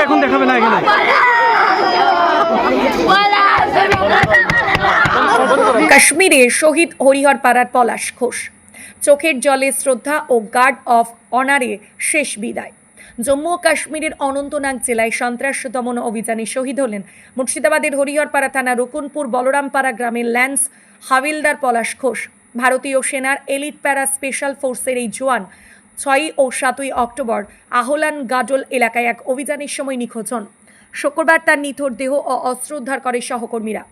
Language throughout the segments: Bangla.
এখন দেখাবে না এখানে। কাশ্মীরে শহীদ হরিহরপাড়ার পলাশ ঘোষ, চোখের জলে শ্রদ্ধা ও গার্ড অফ অনারে শেষ বিদায়। জম্মু ও কাশ্মীরের অনন্তনাগ জেলায় সন্ত্রাস দমন অভিযানে শহীদ হলেন মুর্শিদাবাদের হরিহরপাড়া থানা রকুনপুর বলরামপাড়া গ্রামের ল্যান্স হাবিলদার পলাশ ঘোষ। ভারতীয় সেনার এলিট প্যারা স্পেশাল ফোর্সের এই জওয়ান 6 ও 7 অক্টোবর আহলান গাডল এলাকায় এক অভিযানের সময় নিখোঁজ হন। শুক্রবার তার নিথর দেহ ও অস্ত্র উদ্ধার করে সহকর্মীরা।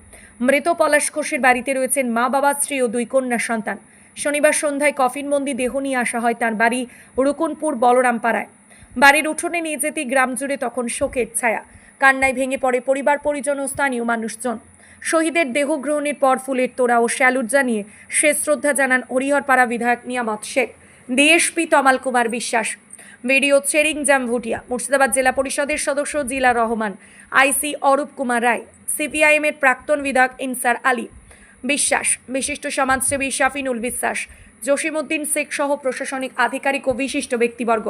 মৃত পলাশ ঘোষের বাড়িতে রয়েছেন মা, বাবা, স্ত্রী ও 2 কন্যা সন্তান। শনিবার সন্ধ্যায় কফিনবন্দি দেহ নিয়ে আসা হয় তার বাড়ি রকুনপুর বলরামপাড়ায়। বাড়ির উঠোনে নিয়ে যেতে গ্রাম জুড়ে তখন শোকের ছায়া। কান্নায় ভেঙে পড়ে পরিবার, পরিজন ও স্থানীয় মানুষজন। শহীদের দেহ গ্রহণের পর ফুলের তোড়া ও স্যালুট জানিয়ে শেষ শ্রদ্ধা জানান হরিহরপাড়া বিধায়ক নিয়ামত শেখ, ডিএসপি তমাল কুমার বিশ্বাস, ভিডিও চেরিং জ্যাম ভুটিয়া, মুর্শিদাবাদ জেলা পরিষদের সদস্য জিলা রহমান, আইসি অরূপ কুমার রায়, সিপিআইএমের প্রাক্তন বিধায়ক ইনসার আলী বিশ্বাস, বিশিষ্ট সমাজসেবী শাফিনুল বিশ্বাস, জসিমউদ্দিন শেখ সহ প্রশাসনিক আধিকারিক ও বিশিষ্ট ব্যক্তিবর্গ।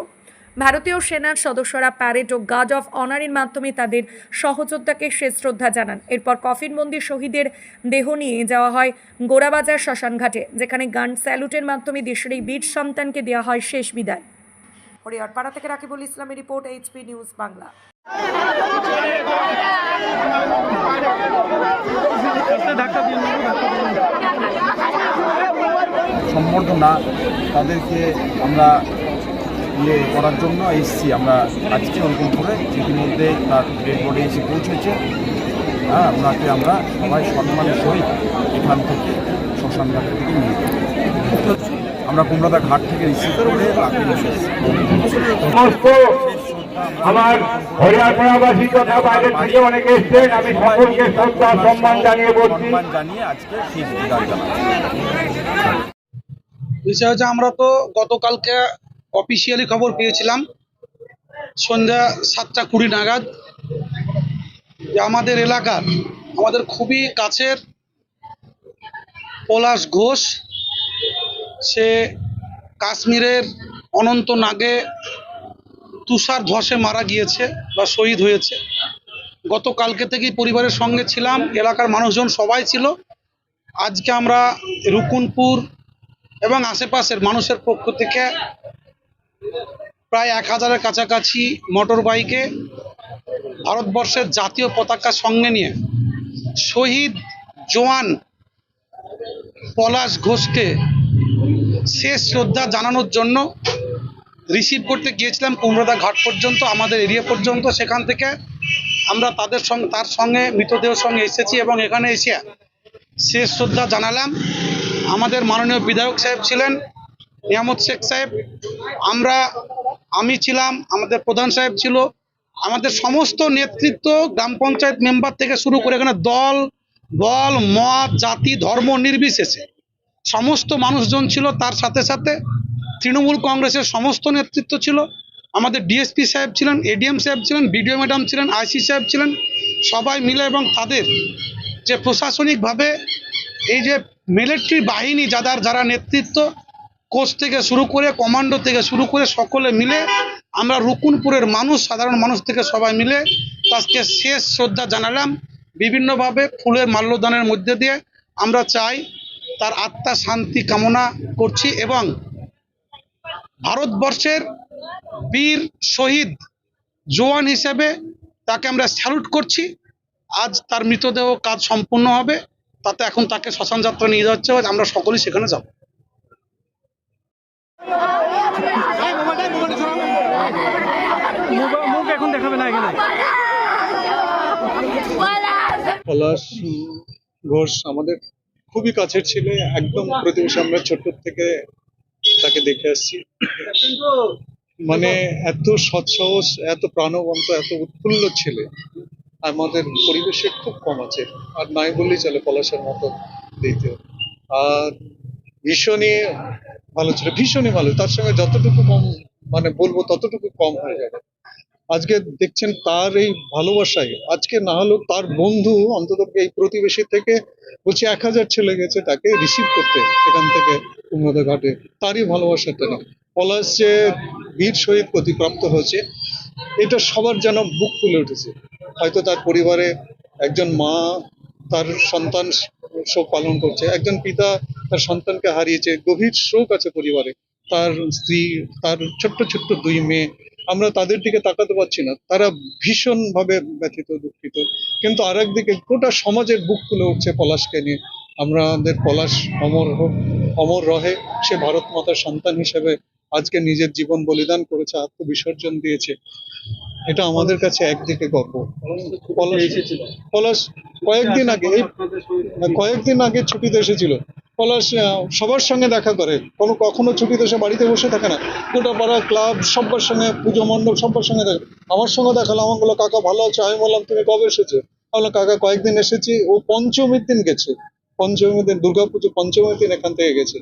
ভারতীয় সেনার সদস্যরা প্যারেড ও গার্ড অফ অনারের মাধ্যমে তাদের সহযোদ্ধাকে শেষ শ্রদ্ধা জানান। এরপর কফিনবন্দি শহীদের দেহ নিয়ে যাওয়া হয় গোড়াবাজার শ্মশানঘাটে, যেখানে গান স্যালুটের মাধ্যমে দেশের এই বীর সন্তানকে দেওয়া হয় শেষ বিদায়। হরিহরপাড়া থেকে রাকিবুল ইসলামের রিপোর্ট, এইচপি নিউজ বাংলা। সম্বর্ধনা তাদেরকে আমরা করার জন্য এসেছি। আমরা আজকে ওরকম করে ইতিমধ্যে তার ডেড বডি এসে পৌঁছেছে। ওনাকে আমরা সবাই সম্মানের সহিত এখান থেকে শ্মশানঘাটের থেকে নিয়ে যাই। আমরা কুমড়াদা ঘাট থেকে রিসিভ করে তাকে আমার হরিয়ারপাড়াবাসী তথা বাইরে থেকে অনেকে এসছেন, আমি সকলকে শ্রদ্ধা সম্মান জানিয়ে আজকে শেষ বিদায় জানাচ্ছি। বিষয় হচ্ছে, আমরা তো গতকালকে অফিসিয়ালি খবর পেয়েছিলাম সন্ধ্যা 7:20 নাগাদ যে আমাদের এলাকার, আমাদের খুবই কাছের পলাশ ঘোষ, সে কাশ্মীরের অনন্তনাগে তুষার ধসে মারা গিয়েছে বা শহীদ হয়েছে। গতকালকে থেকেই পরিবারের সঙ্গে ছিলাম, এলাকার মানুষজন সবাই ছিল। আজকে আমরা রকুনপুর এবং আশেপাশের মানুষের পক্ষ থেকে প্রায় 1000-এর কাছাকাছি মোটর বাইকে ভারতবর্ষের জাতীয় পতাকা সঙ্গে নিয়ে শহীদ জওয়ান পলাশ ঘোষকে শেষ শ্রদ্ধা জানানোর জন্য রিসিভ করতে গিয়েছিলাম কুমড়াদা ঘাট পর্যন্ত, আমাদের এরিয়া পর্যন্ত। সেখান থেকে আমরা তার সঙ্গে মৃতদেহের সঙ্গে এসেছি এবং এখানে এসে শেষ শ্রদ্ধা জানালাম। আমাদের মাননীয় বিধায়ক সাহেব ছিলেন, নিয়ামত শেখ সাহেব, আমি ছিলাম, আমাদের প্রধান সাহেব ছিল, আমাদের সমস্ত নেতৃত্ব, গ্রাম পঞ্চায়েত মেম্বার থেকে শুরু করে এখানে দল বল মত জাতি ধর্ম নির্বিশেষে সমস্ত মানুষজন ছিল। তার সাথে সাথে তৃণমূল কংগ্রেসের সমস্ত নেতৃত্ব ছিল, আমাদের ডিএসপি সাহেব ছিলেন, এডিএম সাহেব ছিলেন, বিডিও ম্যাডাম ছিলেন, আইসি সাহেব ছিলেন, সবাই মিলে এবং তাদের যে প্রশাসনিকভাবে এই যে মিলিটারি বাহিনী যারা নেতৃত্ব, কোচ থেকে শুরু করে কমান্ডো থেকে শুরু করে সকলে মিলে আমরা রকুনপুরের মানুষ, সাধারণ মানুষ থেকে সবাই মিলে তাকে শেষ শ্রদ্ধা জানালাম। বিভিন্নভাবে ফুলের মাল্যদানের মধ্যে দিয়ে আমরা চাই তার আত্মা শান্তি কামনা করছি এবং ভারতবর্ষের বীর শহীদ জওয়ান হিসেবে তাকে আমরা স্যালুট করছি। আজ তার মৃতদেহ কাজ সম্পূর্ণ হবে, তাতে এখন তাকে শ্মশান যাত্রা নিয়ে যাচ্ছে, আমরা সকলেই সেখানে যাব। এখন দেখাবে না এখানে। পলাশ ঘোষ আমাদের খুবই কাছের ছেলে, একদম প্রতিবেশী। আমরা ছোট থেকে তাকে দেখে আসছি। মানে এত সৎসাহস, এত প্রাণবন্ত, এত উৎফুল্ল ছেলে আমাদের পরিবেশে খুব কম আছে, আর নাই বললেই চলে পলাশের মতো দেখতে। আর ভীষণই ভালো ছিল, ভীষণই ভালো। তার সঙ্গে যতটুকু কম মানে বলবো ততটুকু কম হয়ে যাবে। আজকে দেখছেন তার এই ভালোবাসায়, আজকে না হলেও তার বন্ধু অন্তত এই প্রতিবেশী থেকে বলছি 1000 ছেলে গেছে তাকে রিসিভ করতে এখান থেকে কুমড়াদা ঘাটে। তারই ভালোবাসাটা না, পলাশ যে বীর শহীদ প্রতিপ্রাপ্ত হয়েছে এটা সবার যেন বুক ফুলে উঠেছে। হয়তো তার পরিবারে একজন মা তার সন্তান শোক পালন করছে, একজন পিতা তার সন্তানকে হারিয়েছে, গভীর শোক আছে পরিবারে, তার স্ত্রী, তার ছোট্ট ছোট্ট 2 মেয়ে। আমরা তাদের দিকে তাকাতে পারছি না, তারা ভীষণভাবে ব্যথিত, দুঃখিত। কিন্তু আরেকদিকে গোটা সমাজের বুক ফুলে উঠছে পলাশকে নিয়ে। আমাদের পলাশ অমর হোক, অমর রহে। সে ভারত মাতার সন্তান হিসেবে আজকে নিজের জীবন বলিদান করেছে, আত্মবিসর্জন দিয়েছে। এটা আমাদের কাছে একদিকে গর্ব। পলাশ কয়েকদিন আগে ছুটিতে এসেছিল। পলাশ সবার সঙ্গে দেখা করে, কখনো ছুটিতে এসে বাড়িতে বসে থাকে না, গোটা পাড়া ক্লাব সবার সঙ্গে, পুজো মণ্ডপ সবার সঙ্গে দেখা। আমার সঙ্গে দেখালো, আমার বললো কাকা ভালো আছো? আমি বললাম তুমি কবে এসেছো? বললাম কাকা কয়েকদিন এসেছি। ও পঞ্চমীর দিন গেছে, পঞ্চমীর দিন, দুর্গাপুজো পঞ্চমীর দিন এখান থেকে গেছে।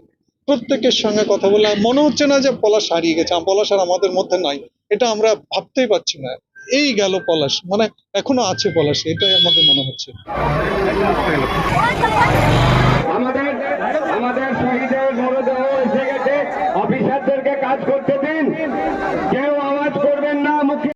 প্রত্যেকের সঙ্গে কথা বলে মনে হচ্ছে না যে পলাশ হারিয়ে গেছে, পলাশ আর আমাদের মধ্যে নাই, এটা আমরা ভাবতেই পারছি না। এই গেল পলাশ, মানে এখনো আছে পলাশ, এটাই আমাদের মনে হচ্ছে। আমাদের আমাদের শহীদের মরদেহ এসে গেছে, অফিসারদেরকে কাজ করতে দিন, কেউ আওয়াজ করবেন না, মুখে